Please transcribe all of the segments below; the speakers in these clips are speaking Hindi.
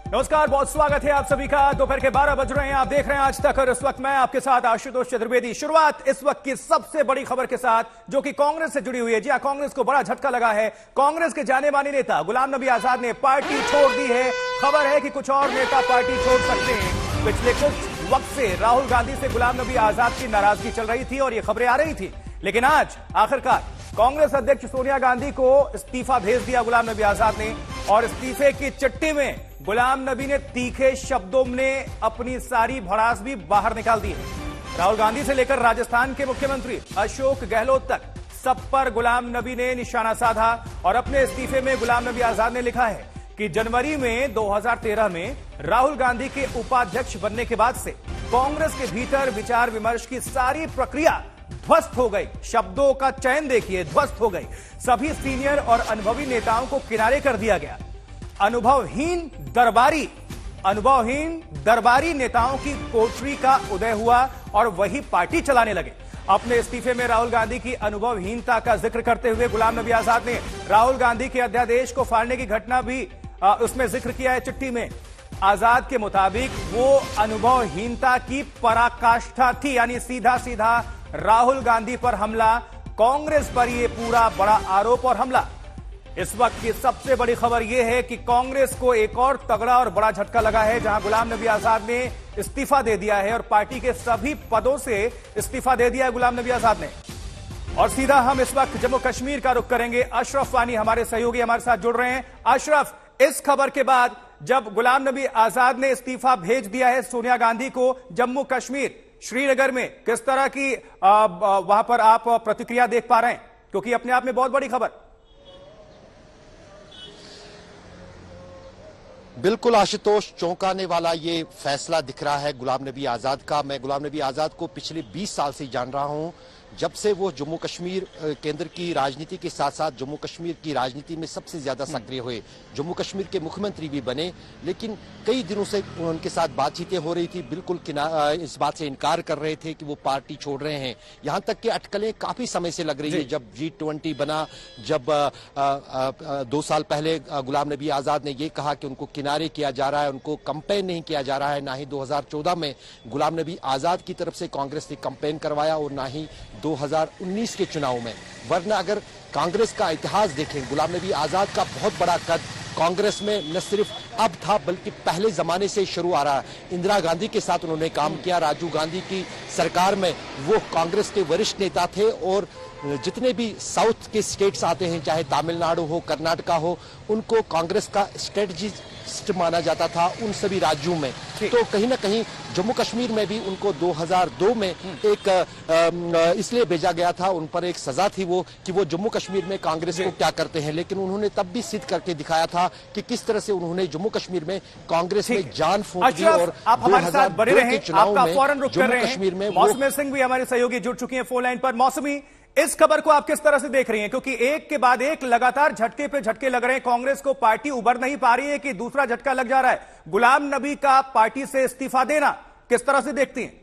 नमस्कार, बहुत स्वागत है आप सभी का। दोपहर के 12 बज रहे हैं, आप देख रहे हैं आज तक और इस वक्त मैं आपके साथ आशुतोष चतुर्वेदी। शुरुआत इस वक्त की सबसे बड़ी खबर के साथ जो कि कांग्रेस से जुड़ी हुई है। जी हां, कांग्रेस को बड़ा झटका लगा है। कांग्रेस के जाने माने नेता गुलाम नबी आजाद ने पार्टी छोड़ दी है। खबर है कि कुछ और नेता पार्टी छोड़ सकते हैं। पिछले कुछ वक्त से राहुल गांधी से गुलाम नबी आजाद की नाराजगी चल रही थी और ये खबरें आ रही थी, लेकिन आज आखिरकार कांग्रेस अध्यक्ष सोनिया गांधी को इस्तीफा भेज दिया गुलाम नबी आजाद ने और इस्तीफे की चिट्ठी में गुलाम नबी ने तीखे शब्दों में अपनी सारी भड़ास भी बाहर निकाल दी है। राहुल गांधी से लेकर राजस्थान के मुख्यमंत्री अशोक गहलोत तक सब पर गुलाम नबी ने निशाना साधा और अपने इस्तीफे में गुलाम नबी आजाद ने लिखा है कि जनवरी में 2013 में राहुल गांधी के उपाध्यक्ष बनने के बाद से कांग्रेस के भीतर विचार विमर्श की सारी प्रक्रिया ध्वस्त हो गई। शब्दों का चयन देखिए, ध्वस्त हो गई। सभी सीनियर और अनुभवी नेताओं को किनारे कर दिया गया। अनुभवहीन दरबारी नेताओं की कोठरी का उदय हुआ और वही पार्टी चलाने लगे। अपने इस्तीफे में राहुल गांधी की अनुभवहीनता का जिक्र करते हुए गुलाम नबी आजाद ने राहुल गांधी के अध्यादेश को फाड़ने की घटना भी उसमें जिक्र किया है चिट्ठी में। आजाद के मुताबिक वो अनुभवहीनता की पराकाष्ठा थी, यानी सीधा सीधा राहुल गांधी पर हमला, कांग्रेस पर यह पूरा बड़ा आरोप और हमला। इस वक्त की सबसे बड़ी खबर यह है कि कांग्रेस को एक और तगड़ा और बड़ा झटका लगा है, जहां गुलाम नबी आजाद ने इस्तीफा दे दिया है और पार्टी के सभी पदों से इस्तीफा दे दिया है गुलाम नबी आजाद ने। और सीधा हम इस वक्त जम्मू कश्मीर का रुख करेंगे। अशरफ वानी हमारे सहयोगी हमारे साथ जुड़ रहे हैं। अशरफ, इस खबर के बाद जब गुलाम नबी आजाद ने इस्तीफा भेज दिया है सोनिया गांधी को, जम्मू कश्मीर श्रीनगर में किस तरह की वहां पर आप प्रतिक्रिया देख पा रहे हैं, क्योंकि अपने आप में बहुत बड़ी खबर। बिल्कुल आशुतोष, चौंकाने वाला ये फैसला दिख रहा है गुलाम नबी आजाद का। मैं गुलाम नबी आजाद को पिछले 20 साल से जान रहा हूं, जब से वो जम्मू कश्मीर केंद्र की राजनीति के साथ साथ जम्मू कश्मीर की राजनीति में सबसे ज्यादा सक्रिय हुए। जम्मू कश्मीर के मुख्यमंत्री भी बने, लेकिन कई दिनों से उनके साथ बातचीतें हो रही थी, बिल्कुल इस बात से इनकार कर रहे थे कि वो पार्टी छोड़ रहे हैं। यहां तक कि अटकलें काफी समय से लग रही है। जब G20 बना, जब 2 साल पहले गुलाम नबी आजाद ने यह कहा कि उनको किनारे किया जा रहा है, उनको कंपेन नहीं किया जा रहा है। ना ही 2014 में गुलाम नबी आजाद की तरफ से कांग्रेस ने कंपेन करवाया और ना ही 2019 के चुनाव में। वरना अगर कांग्रेस का इतिहास देखें, गुलाम नबी आजाद का बहुत बड़ा कद कांग्रेस में न सिर्फ अब था बल्कि पहले जमाने से शुरू आ रहा। इंदिरा गांधी के साथ उन्होंने काम किया, राजीव गांधी की सरकार में वो कांग्रेस के वरिष्ठ नेता थे और जितने भी साउथ के स्टेट्स आते हैं, चाहे तमिलनाडु हो, कर्नाटका हो, उनको कांग्रेस का स्ट्रेटजिस्ट माना जाता था उन सभी राज्यों में। तो कहीं ना कहीं जम्मू कश्मीर में भी उनको 2002 में एक इसलिए भेजा गया था, उन पर एक सजा थी वो कि वो जम्मू कश्मीर में कांग्रेस को क्या करते हैं। लेकिन उन्होंने तब भी सिद्ध करके दिखाया था कि किस तरह से उन्होंने जम्मू कश्मीर में कांग्रेस में जान फूंक दी। और आप हमारे साथ बने रहे, आपका फौरन रुक कर रहे हैं। कश्मीर में मौसमी सिंह भी हमारे सहयोगी जुड़ चुकी हैं फोन लाइन पर। मौसमी, इस खबर को आप किस तरह से देख रही हैं, क्योंकि एक के बाद एक लगातार झटके पे झटके लग रहे हैं। कांग्रेस को पार्टी उबर नहीं पा रही है कि दूसरा झटका लग जा रहा है। गुलाम नबी का पार्टी से इस्तीफा देना किस तरह से देखती हैं?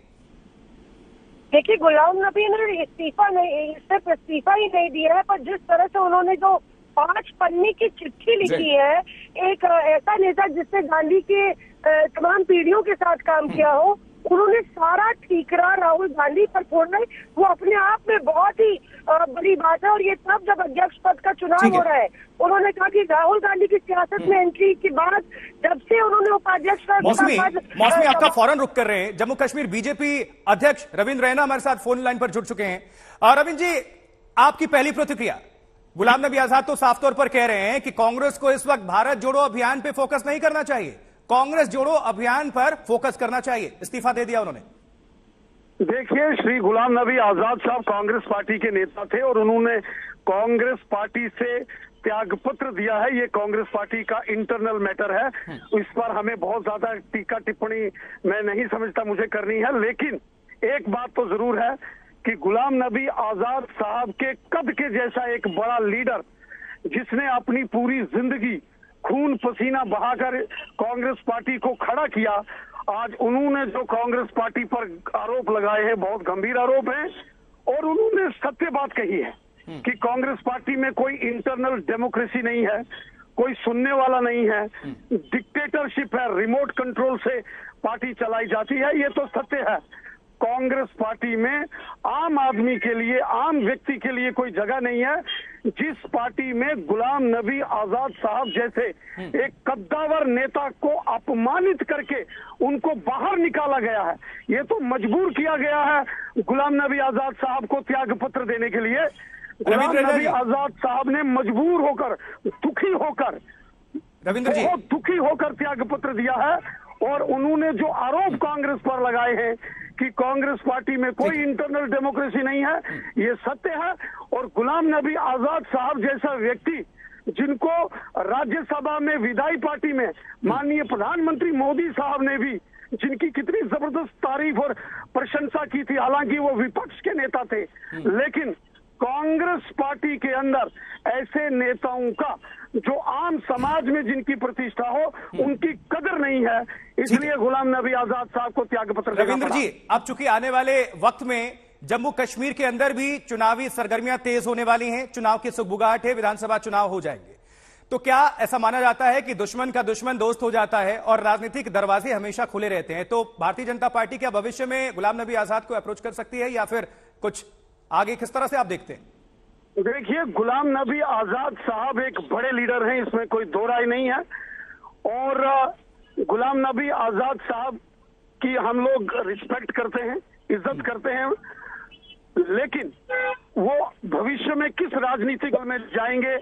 देखिए, गुलाम नबी ने इस्तीफा नहीं, सिर्फ इस्तीफा ही नहीं दिया है, पर जिस तरह से उन्होंने जो 5 पन्ने की चिट्ठी लिखी है, एक ऐसा नेता जिसने गांधी के तमाम पीढ़ियों के साथ काम किया हो, उन्होंने सारा ठीकरा राहुल गांधी पर फोड़ना, वो अपने आप में बहुत ही बड़ी बात है। और ये तब जब अध्यक्ष पद का चुनाव हो रहा है। उन्होंने कहा कि राहुल गांधी की सियासत में एंट्री के बाद जब से उन्होंने उपाध्यक्ष का मौसमी आपका फौरन रुक कर रहे हैं। जम्मू कश्मीर बीजेपी अध्यक्ष रविंद्र रैना हमारे साथ फोन लाइन पर जुड़ चुके हैं। रविंद्र जी, आपकी पहली प्रतिक्रिया। गुलाम नबी आजाद तो साफ तौर पर कह रहे हैं कि कांग्रेस को इस वक्त भारत जोड़ो अभियान पे फोकस नहीं करना चाहिए, कांग्रेस जोड़ो अभियान पर फोकस करना चाहिए। इस्तीफा दे दिया उन्होंने। देखिए, श्री गुलाम नबी आजाद साहब कांग्रेस पार्टी के नेता थे और उन्होंने कांग्रेस पार्टी से त्यागपत्र दिया है। ये कांग्रेस पार्टी का इंटरनल मैटर है। इस पर हमें बहुत ज्यादा टीका टिप्पणी मैं नहीं समझता मुझे करनी है। लेकिन एक बात तो जरूर है कि गुलाम नबी आजाद साहब के कद के जैसा एक बड़ा लीडर, जिसने अपनी पूरी जिंदगी खून पसीना बहाकर कांग्रेस पार्टी को खड़ा किया, आज उन्होंने जो कांग्रेस पार्टी पर आरोप लगाए हैं बहुत गंभीर आरोप हैं। और उन्होंने सत्य बात कही है कि कांग्रेस पार्टी में कोई इंटरनल डेमोक्रेसी नहीं है। कोई सुनने वाला नहीं है, डिक्टेटरशिप है, रिमोट कंट्रोल से पार्टी चलाई जाती है। ये तो सत्य है। कांग्रेस पार्टी में आम आदमी के लिए, आम व्यक्ति के लिए कोई जगह नहीं है। जिस पार्टी में गुलाम नबी आजाद साहब जैसे एक कद्दावर नेता को अपमानित करके उनको बाहर निकाला गया है, ये तो मजबूर किया गया है गुलाम नबी आजाद साहब को त्याग पत्र देने के लिए। गुलाम नबी आजाद साहब ने मजबूर होकर, दुखी होकर, बहुत दुखी होकर त्याग पत्र दिया है। और उन्होंने जो आरोप कांग्रेस पर लगाए हैं कि कांग्रेस पार्टी में कोई इंटरनल डेमोक्रेसी नहीं है, ये सत्य है। और गुलाम नबी आजाद साहब जैसा व्यक्ति, जिनको राज्यसभा में विधायी पार्टी में माननीय प्रधानमंत्री मोदी साहब ने भी जिनकी कितनी जबरदस्त तारीफ और प्रशंसा की थी, हालांकि वो विपक्ष के नेता थे, लेकिन कांग्रेस पार्टी के अंदर ऐसे नेताओं का जो आम समाज में जिनकी प्रतिष्ठा हो, उनकी कदर नहीं है। इसलिए गुलाम नबी आजाद साहब को त्यागपत्र देना पड़ा। रविंद्र जी, अब चूंकि आने वाले वक्त में जम्मू कश्मीर के अंदर भी चुनावी सरगर्मियां तेज होने वाली हैं, चुनाव की सुगबुगाहट है, विधानसभा चुनाव हो जाएंगे, तो क्या ऐसा माना जाता है कि दुश्मन का दुश्मन दोस्त हो जाता है और राजनीतिक दरवाजे हमेशा खुले रहते हैं? तो भारतीय जनता पार्टी क्या भविष्य में गुलाम नबी आजाद को अप्रोच कर सकती है, या फिर कुछ आगे किस तरह से आप देखते हैं? देखिए, गुलाम नबी आजाद साहब एक बड़े लीडर हैं, इसमें कोई दो राय नहीं है। और गुलाम नबी आजाद साहब की हम लोग रिस्पेक्ट करते हैं, इज्जत करते हैं, लेकिन वो भविष्य में किस राजनीतिक दल में जाएंगे,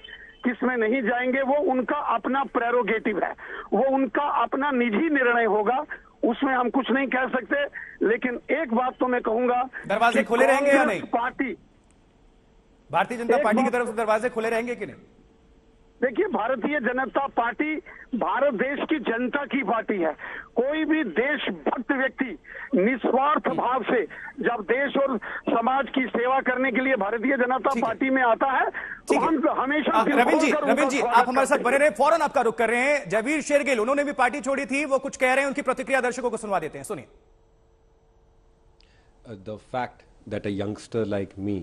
किस में नहीं जाएंगे, वो उनका अपना प्रेरोगेटिव है, वो उनका अपना निजी निर्णय होगा, उसमें हम कुछ नहीं कह सकते। लेकिन एक बात तो मैं कहूंगा, दरवाजे खुले रहेंगे या नहीं? पार्टी, भारतीय जनता पार्टी की तरफ से दरवाजे खुले रहेंगे कि नहीं? देखिए, भारतीय जनता पार्टी भारत देश की जनता की पार्टी है। कोई भी देशभक्त व्यक्ति निस्वार्थ भाव से जब देश और समाज की सेवा करने के लिए भारतीय जनता पार्टी में आता है, तो हम हमेशा रविंद्र जी आप हमारे साथ बने रहे, फौरन आपका रुख कर रहे हैं। जयवीर शेरगिल, उन्होंने भी पार्टी छोड़ी थी, वो कुछ कह रहे हैं, उनकी प्रतिक्रिया दर्शकों को सुनवा देते हैं, सुनिए। The fact that a youngster like me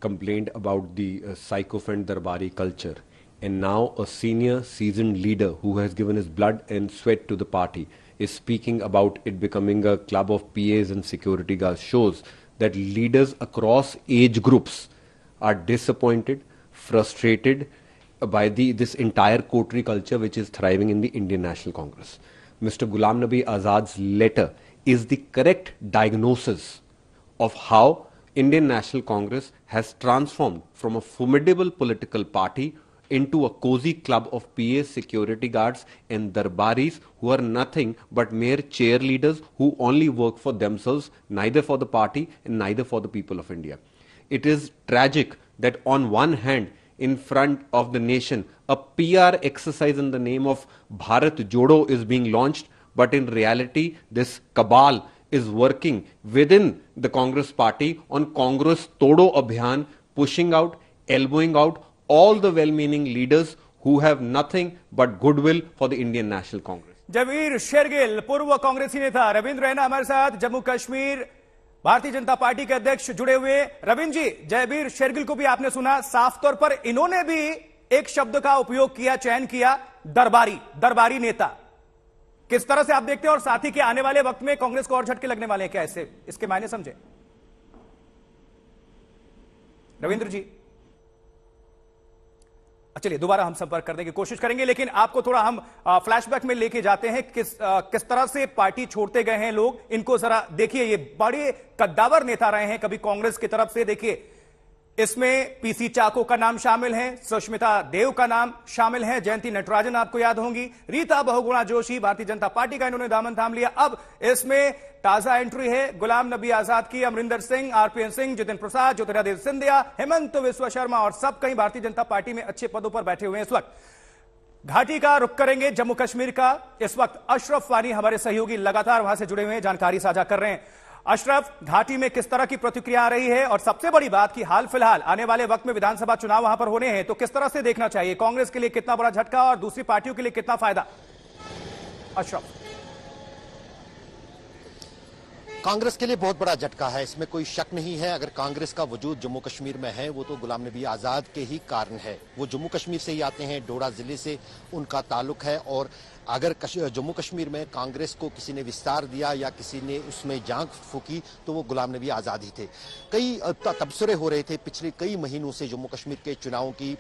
complained about the sycophant Darbari culture, and now a senior seasoned leader who has given his blood and sweat to the party is speaking about it becoming a club of PAs and security guards, shows that leaders across age groups are disappointed, frustrated by this entire coterie culture which is thriving in the Indian National Congress. Mr. Ghulam Nabi Azad's letter is the correct diagnosis of how Indian National Congress has transformed from a formidable political party into a cozy club of PA security guards and darbaris who are nothing but mere cheerleaders who only work for themselves, neither for the party and neither for the people of India. It is tragic that on one hand, in front of the nation, a PR exercise in the name of Bharat Jodo is being launched, but in reality, this cabal is working within the Congress party on Congress Todo Abhiyan, pushing out, elbowing out all the well-meaning leaders who have nothing but goodwill for the Indian National Congress. Jaiveer Shergill, पूर्व कांग्रेसी नेता। रविंद्र रैना हमारे साथ, जम्मू कश्मीर भारतीय जनता पार्टी के अध्यक्ष जुड़े हुए। रविंद्र जी, जयवीर शेरगिल को भी आपने सुना, साफ तौर पर इन्होंने भी एक शब्द का उपयोग किया, चयन किया, दरबारी नेता। किस तरह से आप देखते हैं, और साथ ही के आने वाले वक्त में कांग्रेस को और झटके लगने वाले हैं क्या, इसके मायने समझे? रविंद्र जी, चलिए दोबारा हम संपर्क करने की कोशिश करेंगे, लेकिन आपको थोड़ा हम फ्लैशबैक में लेके जाते हैं, किस तरह से पार्टी छोड़ते गए हैं लोग। इनको जरा देखिए, ये बड़े कद्दावर नेता रहे हैं कभी कांग्रेस की तरफ से। देखिए, इसमें पीसी चाको का नाम शामिल है, सुष्मिता देव का नाम शामिल है, जयंती नटराजन आपको याद होंगी, रीता बहुगुणा जोशी, भारतीय जनता पार्टी का इन्होंने दामन थाम लिया। अब इसमें ताजा एंट्री है गुलाम नबी आजाद की, अमरिंदर सिंह, आरपीएन सिंह, जितिन प्रसाद, ज्योतिरादित्य सिंधिया, हेमंत विश्व शर्मा, और सब कहीं भारतीय जनता पार्टी में अच्छे पदों पर बैठे हुए हैं। इस वक्त घाटी का रुख करेंगे, जम्मू कश्मीर का। इस वक्त अशरफ वानी हमारे सहयोगी लगातार वहां से जुड़े हुए हैं, जानकारी साझा कर रहे हैं। अशरफ, घाटी में किस तरह की प्रतिक्रिया आ रही है, और सबसे बड़ी बात कि हाल फिलहाल आने वाले वक्त में विधानसभा चुनाव वहां पर होने हैं, तो किस तरह से देखना चाहिए, कांग्रेस के लिए कितना बड़ा झटका और दूसरी पार्टियों के लिए कितना फायदा? अशरफ। कांग्रेस के लिए बहुत बड़ा झटका है, इसमें कोई शक नहीं है। अगर कांग्रेस का वजूद जम्मू कश्मीर में है वो तो गुलाम नबी आजाद के ही कारण है। वो जम्मू कश्मीर से ही आते हैं, डोडा जिले से उनका ताल्लुक है। और अगर जम्मू कश्मीर में कांग्रेस को किसी ने विस्तार दिया या किसी ने उसमें जांग फूकी तो वो गुलाम नबी आजाद ही थे। कई तबसरे हो रहे थे पिछले कई महीनों से जम्मू कश्मीर के चुनावों की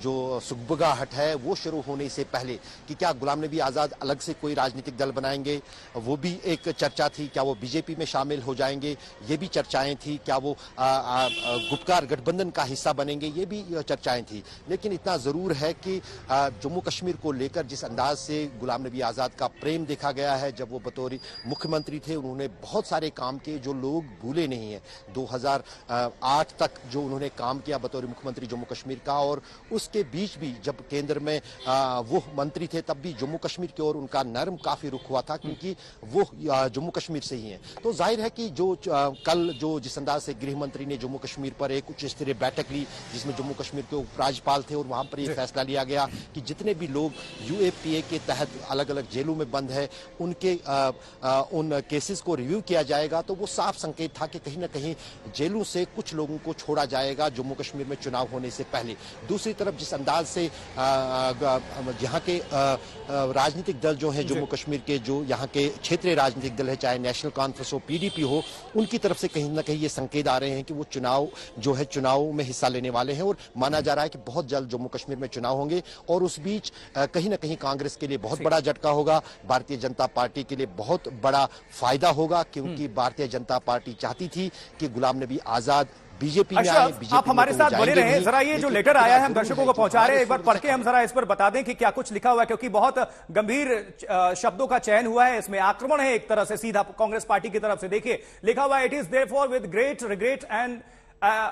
जो सुगबगाहट है वो शुरू होने से पहले कि क्या गुलाम नबी आजाद अलग से कोई राजनीतिक दल बनाएंगे, वो भी एक चर्चा थी। क्या वो बीजेपी में शामिल हो जाएंगे, ये भी चर्चाएं थी। क्या वो गुपकार गठबंधन का हिस्सा बनेंगे, ये भी चर्चाएं थी। लेकिन इतना जरूर है कि जम्मू कश्मीर को लेकर जिस अंदाज से गुलाम नबी आजाद का प्रेम देखा गया है, जब वो बतौर मुख्यमंत्री थे उन्होंने बहुत सारे काम किए जो लोग भूले नहीं हैं। 2008 तक जो उन्होंने काम किया बतौर मुख्यमंत्री जम्मू कश्मीर का, और उसके बीच भी जब केंद्र में वो मंत्री थे तब भी जम्मू कश्मीर की ओर उनका नर्म काफी रुख हुआ था, क्योंकि वो जम्मू कश्मीर से ही हैं। तो जाहिर है कि जो कल जो जिस अंदाज से गृह मंत्री ने जम्मू कश्मीर पर एक उच्च स्तरीय बैठक ली जिसमें जम्मू कश्मीर के उपराज्यपाल थे और वहां पर यह फैसला लिया गया कि जितने भी लोग यूएपीए के तहत अलग अलग जेलों में बंद है उनके उन केसेस को रिव्यू किया जाएगा, तो वो साफ संकेत था कि कहीं ना कहीं जेलों से कुछ लोगों को छोड़ा जाएगा जम्मू कश्मीर में चुनाव होने से पहले। दूसरी तरफ जिस अंदाज से यहाँ के राजनीतिक दल जो हैं जम्मू कश्मीर के, जो यहाँ के क्षेत्रीय राजनीतिक दल है, चाहे नेशनल कॉन्फ्रेंस हो, पीडीपी हो, उनकी तरफ से कहीं ना कहीं ये संकेत आ रहे हैं कि वो चुनाव जो है चुनाव में हिस्सा लेने वाले हैं और माना जा रहा है कि बहुत जल्द जम्मू कश्मीर में चुनाव होंगे। और उस बीच कहीं ना कहीं कांग्रेस के लिए बहुत बड़ा झटका होगा, भारतीय जनता पार्टी के लिए बहुत बड़ा फायदा होगा, क्योंकि भारतीय जनता पार्टी चाहती थी कि गुलाम नबी आजाद बीजेपी में आए। आप हमारे साथ बने रहे। जरा ये जो लेटर आया है हम दर्शकों को पहुंचा रहे हैं, एक बार पढ़ के हम जरा इस पर बता दें कि क्या कुछ लिखा हुआ है, क्योंकि बहुत गंभीर शब्दों का चयन हुआ है। इसमें आक्रमण है एक तरह से सीधा कांग्रेस पार्टी की तरफ से। देखिए लिखा हुआ है, it is therefore with great regret and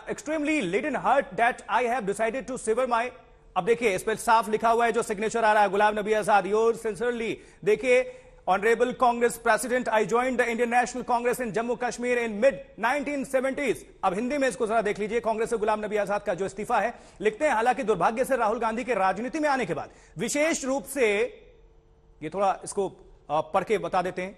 extremely leaden heart that I have decided to sever my. अब देखिए इस पर साफ लिखा हुआ है, जो सिग्नेचर आ रहा है गुलाम नबी आजाद, योर्स सिंसियरली। देखिए, Honorable Congress President, I joined the Indian National Congress in Jammu Kashmir in mid-1970s। अब हिंदी में इसको जरा देख लीजिए। कांग्रेस से गुलाम नबी आजाद का जो इस्तीफा है, लिखते हैं, हालांकि दुर्भाग्य से राहुल गांधी के राजनीति में आने के बाद विशेष रूप से, ये थोड़ा इसको पढ़ के बता देते हैं,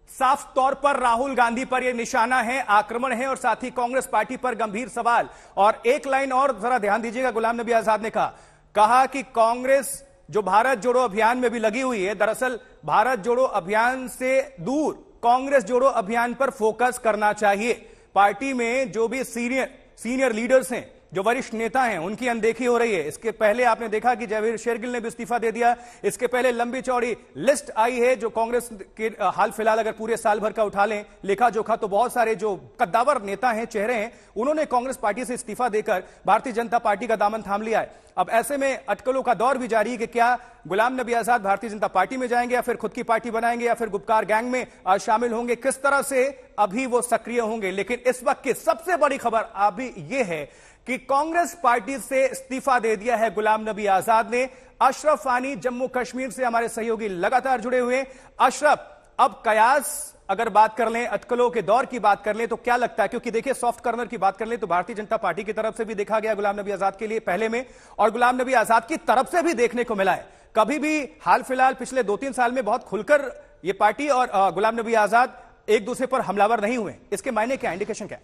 साफ तौर पर राहुल गांधी पर यह निशाना है, आक्रमण है और साथ ही कांग्रेस पार्टी पर गंभीर सवाल। और एक लाइन और जरा ध्यान दीजिएगा, गुलाम नबी आजाद ने कहा कि कांग्रेस जो भारत जोड़ो अभियान में भी लगी हुई है, दरअसल भारत जोड़ो अभियान से दूर कांग्रेस जोड़ो अभियान पर फोकस करना चाहिए। पार्टी में जो भी सीनियर लीडर्स हैं, जो वरिष्ठ नेता हैं, उनकी अनदेखी हो रही है। इसके पहले आपने देखा कि जयवीर शेरगिल ने भी इस्तीफा दे दिया। इसके पहले लंबी चौड़ी लिस्ट आई है जो कांग्रेस के हाल फिलहाल अगर पूरे साल भर का उठा लें लेखा जोखा, तो बहुत सारे जो कद्दावर नेता हैं, चेहरे हैं, उन्होंने कांग्रेस पार्टी से इस्तीफा देकर भारतीय जनता पार्टी का दामन थाम लिया है। अब ऐसे में अटकलों का दौर भी जारी है कि क्या गुलाम नबी आजाद भारतीय जनता पार्टी में जाएंगे या फिर खुद की पार्टी बनाएंगे या फिर गुपकार गैंग में शामिल होंगे, किस तरह से अभी वो सक्रिय होंगे। लेकिन इस वक्त की सबसे बड़ी खबर अभी यह है कि कांग्रेस पार्टी से इस्तीफा दे दिया है गुलाम नबी आजाद ने। अशरफ आनी जम्मू कश्मीर से हमारे सहयोगी लगातार जुड़े हुए। अशरफ, अब कयास अगर बात कर लें, अटकलों के दौर की बात कर लें, तो क्या लगता है, क्योंकि देखिए सॉफ्ट कॉर्नर की बात कर लें तो भारतीय जनता पार्टी की तरफ से भी देखा गया गुलाम नबी आजाद के लिए पहले में, और गुलाम नबी आजाद की तरफ से भी देखने को मिला है। कभी भी हाल फिलहाल पिछले 2-3 साल में बहुत खुलकर ये पार्टी और गुलाम नबी आजाद एक दूसरे पर हमलावर नहीं हुए। इसके मायने क्या, इंडिकेशन क्या?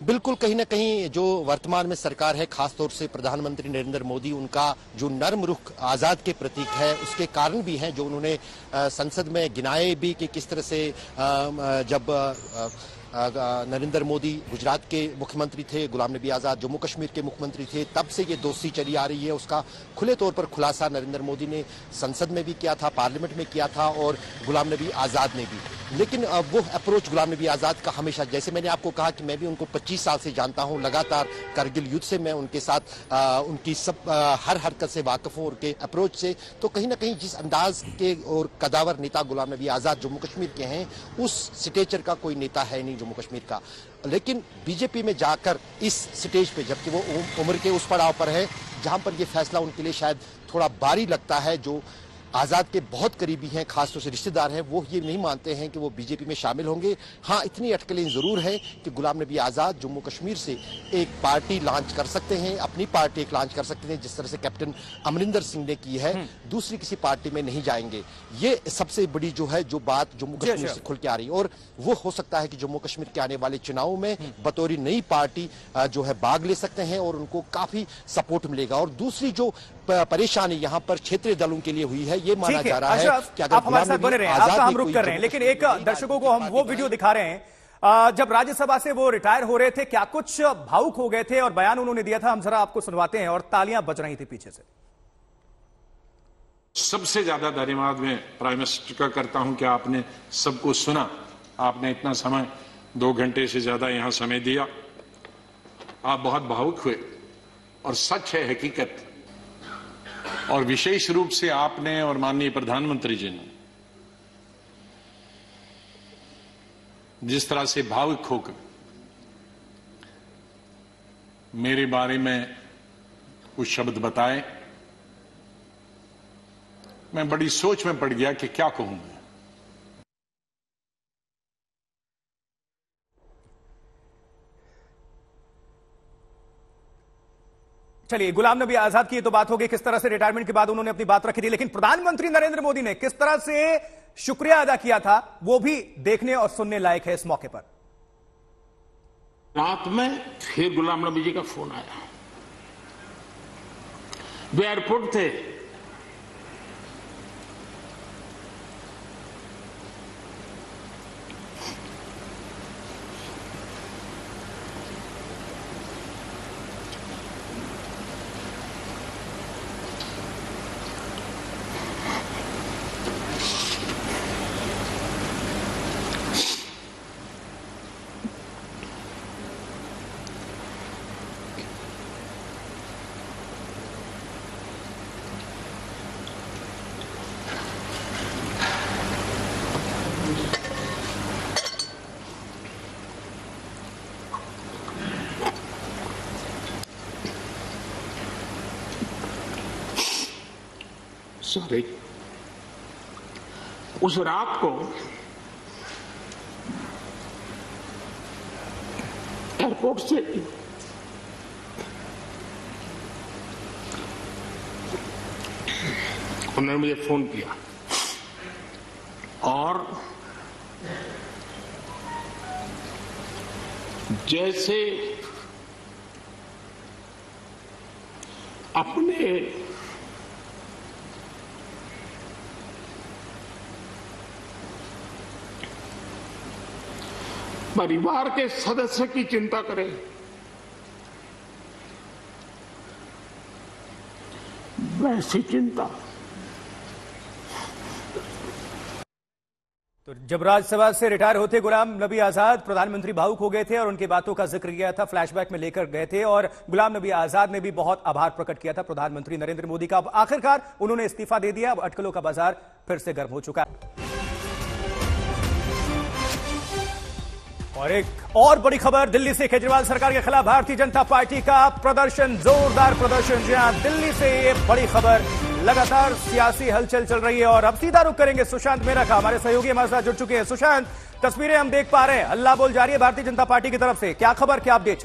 बिल्कुल, कहीं ना कहीं जो वर्तमान में सरकार है, खासतौर से प्रधानमंत्री नरेंद्र मोदी, उनका जो नर्म रुख आजाद के प्रतीक है, उसके कारण भी हैं जो उन्होंने संसद में गिनाए भी कि किस तरह से जब नरेंद्र मोदी गुजरात के मुख्यमंत्री थे, गुलाम नबी आजाद जम्मू कश्मीर के मुख्यमंत्री थे, तब से ये दोस्ती चली आ रही है। उसका खुले तौर पर खुलासा नरेंद्र मोदी ने संसद में भी किया था, पार्लियामेंट में किया था, और गुलाम नबी आजाद ने भी। लेकिन वो अप्रोच गुलाम नबी आजाद का हमेशा, जैसे मैंने आपको कहा कि मैं भी उनको 25 साल से जानता हूं, लगातार करगिल युद्ध से मैं उनके साथ उनकी सब हर हरकत से वाकिफ हूं, उनके अप्रोच से। तो कहीं ना कहीं जिस अंदाज के और कदावर नेता गुलाम नबी आजाद जम्मू कश्मीर के हैं, उस स्टेचर का कोई नेता है नहीं जम्मू कश्मीर का। लेकिन बीजेपी में जाकर इस स्टेज पे, जबकि वो उम्र के उस पड़ाव पर है जहां पर यह फैसला उनके लिए शायद थोड़ा भारी लगता है, जो आजाद के बहुत करीबी हैं, खासतौर से रिश्तेदार हैं, वो ये नहीं मानते हैं कि वो बीजेपी में शामिल होंगे। हाँ, इतनी अटकलें जरूर है कि गुलाम नबी आजाद जम्मू कश्मीर से एक पार्टी लॉन्च कर सकते हैं, अपनी पार्टी एक लॉन्च कर सकते हैं, जिस तरह से कैप्टन अमरिंदर सिंह ने की है। दूसरी किसी पार्टी में नहीं जाएंगे। ये सबसे बड़ी जो है जो बात जम्मू कश्मीर से खुल के आ रही है, और वो हो सकता है कि जम्मू कश्मीर के आने वाले चुनाव में बतौर नई पार्टी जो है भाग ले सकते हैं और उनको काफी सपोर्ट मिलेगा। और दूसरी जो परेशानी यहाँ पर क्षेत्रीय दलों के लिए हुई है, ये माना जा रहा है कि अगर आप हमारे साथ बने रहे हैं, आपका हम रुक कर रहे हैं, लेकिन एक दर्शकों को हम वो वीडियो दिखा रहे हैं जब राज्यसभा से वो रिटायर हो रहे थे, क्या कुछ भावुक हो गए थे और बयान उन्होंने दिया था, हम जरा आपको सुनवाते हैं, और तालियां बज रही थी पीछे से। सबसे ज्यादा धन्यवाद मैं प्राइम मिनिस्टर का करता हूं कि आपने सबको सुना, आपने इतना समय 2 घंटे से ज्यादा यहां समय दिया, आप बहुत भावुक हुए और सच है, हकीकत। और विशेष रूप से आपने और माननीय प्रधानमंत्री जी ने जिस तरह से भावुक होकर मेरे बारे में कुछ शब्द बताए, मैं बड़ी सोच में पड़ गया कि क्या कहूंगा। चलिए, गुलाम नबी आजाद की तो बात हो गई, किस तरह से रिटायरमेंट के बाद उन्होंने अपनी बात रखी थी, लेकिन प्रधानमंत्री नरेंद्र मोदी ने किस तरह से शुक्रिया अदा किया था, वो भी देखने और सुनने लायक है इस मौके पर। रात में फिर गुलाम नबी जी का फोन आया, वे एयरपोर्ट थे, सॉरी, उस रात को एयरपोर्ट से उन्होंने मुझे फोन किया और जैसे अपने परिवार के सदस्य की चिंता करें, वैसी चिंता। तो जब राज्यसभा से रिटायर होते गुलाम नबी आजाद, प्रधानमंत्री भावुक हो गए थे और उनकी बातों का जिक्र किया था, फ्लैशबैक में लेकर गए थे, और गुलाम नबी आजाद ने भी बहुत आभार प्रकट किया था प्रधानमंत्री नरेंद्र मोदी का। अब आखिरकार उन्होंने इस्तीफा दे दिया, अब अटकलों का बाजार फिर से गर्म हो चुका है। और एक और बड़ी खबर दिल्ली से, केजरीवाल सरकार के खिलाफ भारतीय जनता पार्टी का प्रदर्शन, जोरदार प्रदर्शन। जी हां, दिल्ली से ये बड़ी खबर, लगातार सियासी हलचल चल रही है। और अब सीधा रुख करेंगे सुशांत मेहरा का, हमारे सहयोगी हमारे साथ जुड़ चुके हैं। सुशांत, तस्वीरें हम देख पा रहे हैं, हल्ला बोल जारी है भारतीय जनता पार्टी की तरफ से, क्या खबर, क्या अपडेट?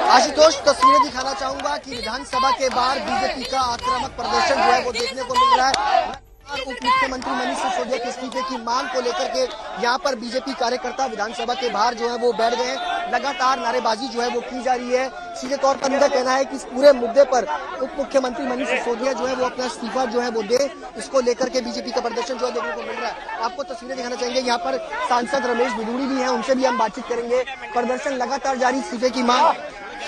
आशुतोष, तस्वीरें दिखाना चाहूंगा कि विधानसभा के बाहर बीजेपी का आक्रामक प्रदर्शन जो है वो देखने को मिल रहा है। उप मुख्यमंत्री मनीष सिसोदिया के इस्तीफे की मांग को लेकर के यहाँ पर बीजेपी कार्यकर्ता विधानसभा के बाहर जो है वो बैठ गए हैं। लगातार नारेबाजी जो है वो की जा रही है। सीधे तौर पर उनका कहना है कि इस पूरे मुद्दे पर उप मुख्यमंत्री मनीष सिसोदिया जो है वो अपना इस्तीफा जो है वो दे। इसको लेकर के बीजेपी का प्रदर्शन जो है देखने को मिल रहा है। आपको तस्वीरें दिखाना चाहेंगे, यहाँ पर सांसद रमेश बिधूड़ी भी है, उनसे भी हम बातचीत करेंगे। प्रदर्शन लगातार जारी, इस्तीफे की मांग।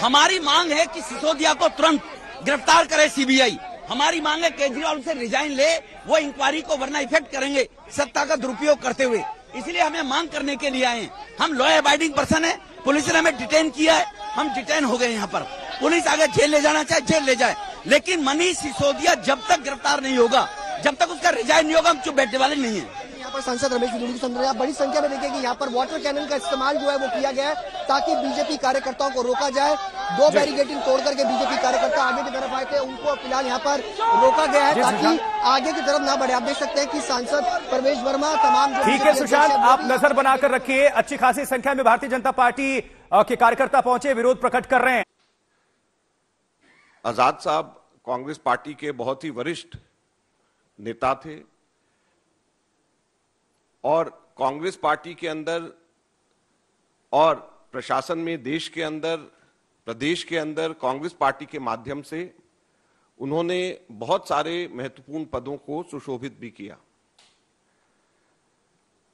हमारी मांग है कि सिसोदिया को तुरंत गिरफ्तार करे सीबीआई। हमारी मांग है केजरीवाल से रिजाइन ले, वो इंक्वायरी को वरना इफेक्ट करेंगे सत्ता का दुरुपयोग करते हुए। इसलिए हमें मांग करने के लिए आए हैं। हम लॉ अबाइडिंग पर्सन है, पुलिस ने हमें डिटेन किया है, हम डिटेन हो गए यहाँ पर। पुलिस आगे जेल ले जाना चाहे जेल ले जाए, लेकिन मनीष सिसोदिया जब तक गिरफ्तार नहीं होगा, जब तक उसका रिजाइन नहीं होगा, हम चुप बैठने वाले नहीं है। यहाँ पर सांसद रमेश बिधूड़ी समझ रहे हैं, बड़ी संख्या में देखिए कि यहाँ पर वाटर कैनन का इस्तेमाल जो है वो किया गया है ताकि बीजेपी कार्यकर्ताओं को रोका जाए। 2 बैरिकेडिंग तोड़ करके बीजेपी कार्यकर्ता आगे की तरफ आए थे, उनको फिलहाल यहाँ पर रोका गया है ताकि आगे की तरफ ना बढ़े। आप देख सकते हैं कि सांसद प्रवेश वर्मा तमाम ठीक है सुशांत, आप नजर बनाकर रखिए। अच्छी खासी संख्या में भारतीय जनता पार्टी के कार्यकर्ता पहुंचे, विरोध प्रकट कर रहे हैं। आजाद साहब कांग्रेस पार्टी के बहुत ही वरिष्ठ नेता थे और कांग्रेस पार्टी के अंदर और प्रशासन में, देश के अंदर, प्रदेश के अंदर कांग्रेस पार्टी के माध्यम से उन्होंने बहुत सारे महत्वपूर्ण पदों को सुशोभित भी किया।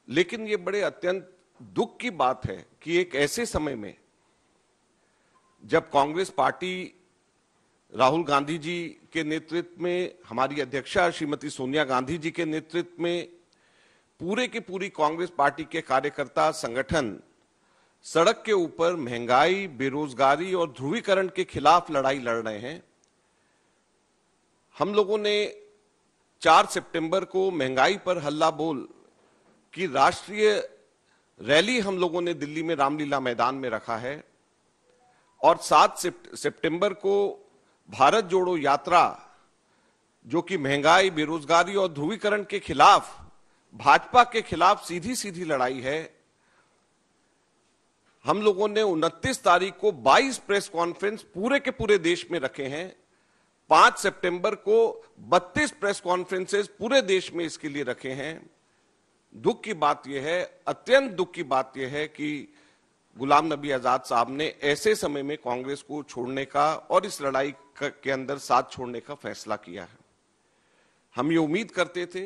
लेकिन ये बड़े अत्यंत दुख की बात है कि एक ऐसे समय में जब कांग्रेस पार्टी राहुल गांधी जी के नेतृत्व में, हमारी अध्यक्षा श्रीमती सोनिया गांधी जी के नेतृत्व में पूरे की पूरी कांग्रेस पार्टी के कार्यकर्ता संगठन सड़क के ऊपर महंगाई, बेरोजगारी और ध्रुवीकरण के खिलाफ लड़ाई लड़ रहे हैं। हम लोगों ने 4 सितंबर को महंगाई पर हल्ला बोल की राष्ट्रीय रैली हम लोगों ने दिल्ली में रामलीला मैदान में रखा है और 7 सितंबर को भारत जोड़ो यात्रा, जो कि महंगाई, बेरोजगारी और ध्रुवीकरण के खिलाफ, भाजपा के खिलाफ सीधी सीधी लड़ाई है। हम लोगों ने 29 तारीख को 22 प्रेस कॉन्फ्रेंस पूरे के पूरे देश में रखे हैं। 5 सितंबर को 32 प्रेस कॉन्फ्रेंसेस पूरे देश में इसके लिए रखे हैं। दुख की बात यह है, अत्यंत दुख की बात यह है कि गुलाम नबी आजाद साहब ने ऐसे समय में कांग्रेस को छोड़ने का और इस लड़ाई के अंदर साथ छोड़ने का फैसला किया है। हम ये उम्मीद करते थे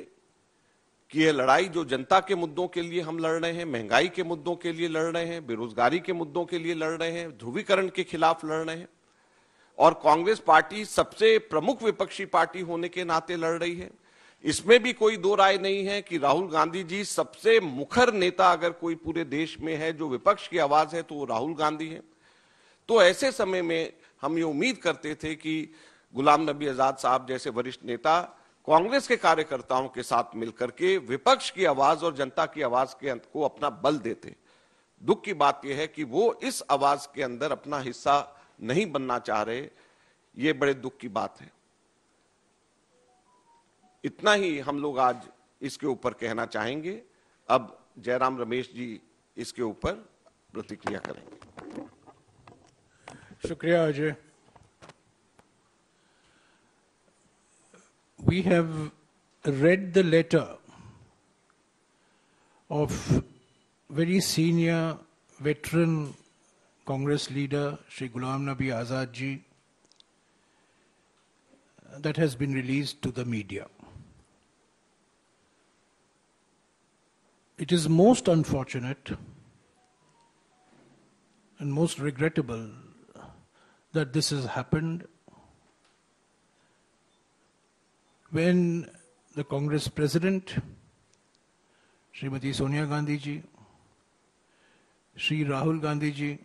कि यह लड़ाई जो जनता के मुद्दों के लिए हम लड़ रहे हैं, महंगाई के मुद्दों के लिए लड़ रहे हैं, बेरोजगारी के मुद्दों के लिए लड़ रहे हैं, ध्रुवीकरण के खिलाफ लड़ रहे हैं और कांग्रेस पार्टी सबसे प्रमुख विपक्षी पार्टी होने के नाते लड़ रही है। इसमें भी कोई दो राय नहीं है कि राहुल गांधी जी सबसे मुखर नेता अगर कोई पूरे देश में है जो विपक्ष की आवाज है तो वो राहुल गांधी है। तो ऐसे समय में हम ये उम्मीद करते थे कि गुलाम नबी आजाद साहब जैसे वरिष्ठ नेता कांग्रेस के कार्यकर्ताओं के साथ मिलकर के विपक्ष की आवाज और जनता की आवाज को अपना बल देते। दुख की बात यह है कि वो इस आवाज के अंदर अपना हिस्सा नहीं बनना चाह रहे। ये बड़े दुख की बात है। इतना ही हम लोग आज इसके ऊपर कहना चाहेंगे। अब जयराम रमेश जी इसके ऊपर प्रतिक्रिया करेंगे। शुक्रिया Ajay. We have read the letter of very senior veteran Congress leader Shri Ghulam Nabi Azad ji that has been released to the media. It is most unfortunate and most regrettable that this has happened when the Congress President, Srimati Sonia Gandhi ji, Shri Rahul Gandhi ji,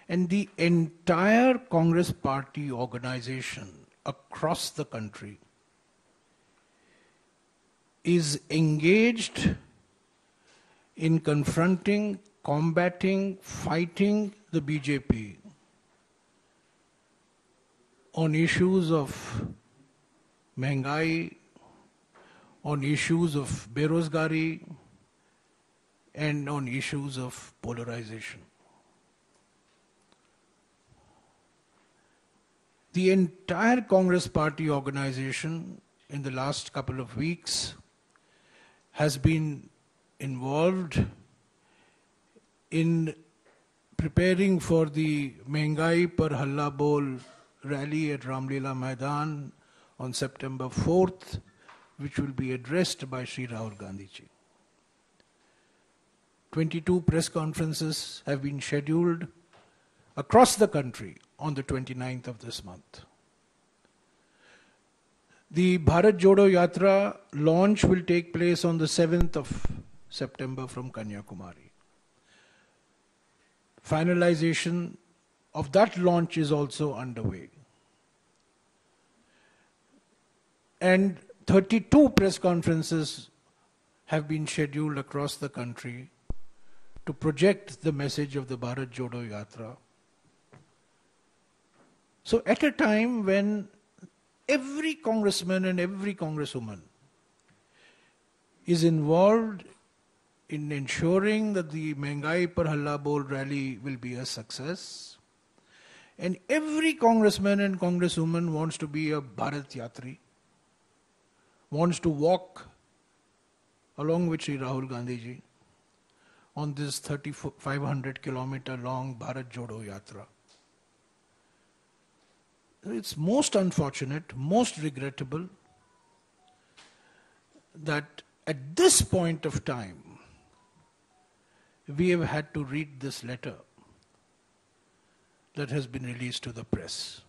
and the entire Congress Party organization across the country is engaged in confronting, combating, fighting the BJP on issues of महंगाई, on issues of बेरोजगारी, and on issues of polarization. The entire Congress Party organization in the last couple of weeks has been involved in preparing for the Mehngai Par Halla Bol rally at Ramlila Maidan on September 4th, which will be addressed by Shri Rahul Gandhi ji. 22 press conferences have been scheduled across the country on the 29th of this month. The Bharat Jodo Yatra launch will take place on the 7th of September from Kanyakumari. Finalization of that launch is also underway. And 32 press conferences have been scheduled across the country to project the message of the Bharat Jodo Yatra. So at a time when every congressman and every congresswoman is involved in ensuring that the Mehngai Par Halla Bol rally will be a success, and every congressman and congresswoman wants to be a Bharat Yatri, wants to walk along with Shri Rahul Gandhi ji on this 3,500 kilometer long Bharat Jodo Yatra. It's most unfortunate, most regrettable that at this point of time, we have had to read this letter that has been released to the press.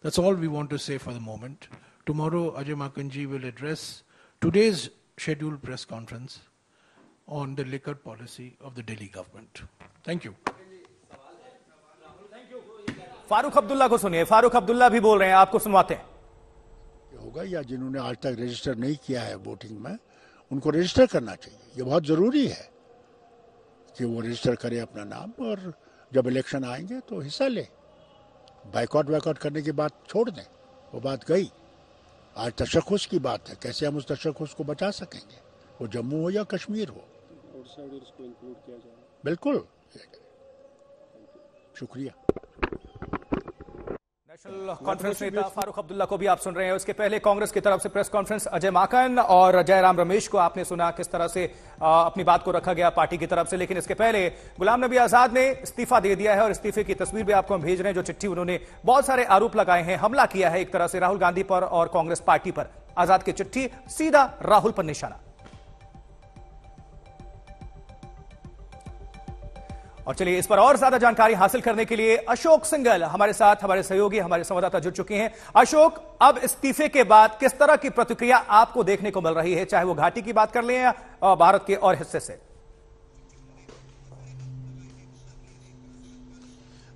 That's all we want to say for the moment. Tomorrow, Ajay Maken ji will address today's scheduled press conference on the liquor policy of the Delhi government. Thank you. Farooq Abdullah को सुनिए। फारूक अब्दुल्ला भी बोल रहे हैं, आपको सुनवाते हैं। होगा या जिन्होंने आज तक रजिस्टर नहीं किया है वोटिंग में, उनको रजिस्टर करना चाहिए। ये बहुत जरूरी है कि वो रजिस्टर करें अपना नाम, और जब इलेक्शन आएंगे तो हिस्सा ले। बाइकआउट वाइकआउट करने की बात छोड़ दें, वो बात गई। आज तशख़्ख़ुस की बात है, कैसे हम उस तशख़्ख़ुस को बचा सकेंगे, वो जम्मू हो या कश्मीर हो। बिल्कुल, शुक्रिया। नेशनल कॉन्फ्रेंस नेता फारूक अब्दुल्ला को भी आप सुन रहे हैं। उसके पहले कांग्रेस की तरफ से प्रेस कॉन्फ्रेंस अजय माकन और जयराम रमेश को आपने सुना किस तरह से अपनी बात को रखा गया पार्टी की तरफ से। लेकिन इसके पहले गुलाम नबी आजाद ने इस्तीफा दे दिया है और इस्तीफे की तस्वीर भी आपको हम भेज रहे हैं, जो चिट्ठी उन्होंने बहुत सारे आरोप लगाए हैं, हमला किया है एक तरह से राहुल गांधी पर और कांग्रेस पार्टी पर। आजाद की चिट्ठी सीधा राहुल पर निशाना। और चलिए इस पर और ज्यादा जानकारी हासिल करने के लिए अशोक सिंघल हमारे साथ, हमारे सहयोगी, हमारे संवाददाता जुड़ चुके हैं। अशोक, अब इस्तीफे के बाद किस तरह की प्रतिक्रिया आपको देखने को मिल रही है, चाहे वो घाटी की बात कर लें या भारत के और हिस्से से?